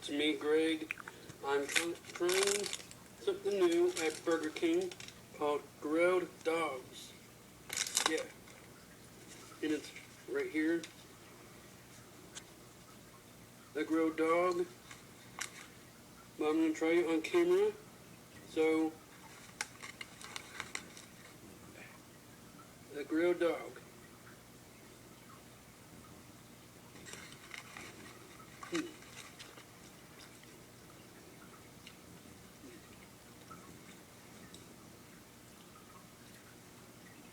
It's me, Greg. I'm trying something new at Burger King called grilled dogs. Yeah, and it's right here. The grilled dog. But I'm gonna try it on camera. So, the grilled dog.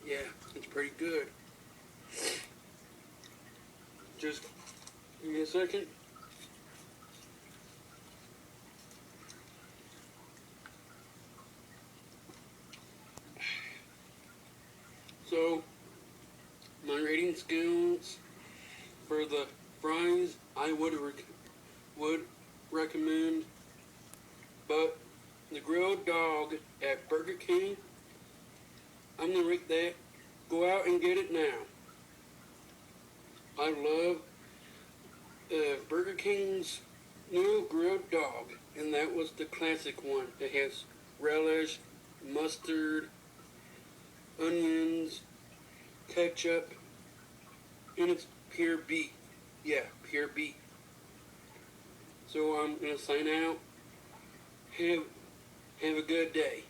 Yeah, it's pretty good. Just give me a second. So, my rating scales for the fries, I would recommend, but the grilled dog at Burger King, I'm gonna rate that. Go out and get it now. I love Burger King's new grilled dog, and that was the classic one. It has relish, mustard, onions, ketchup, and it's pure beef. Yeah, pure beef. So I'm gonna sign out. Have a good day.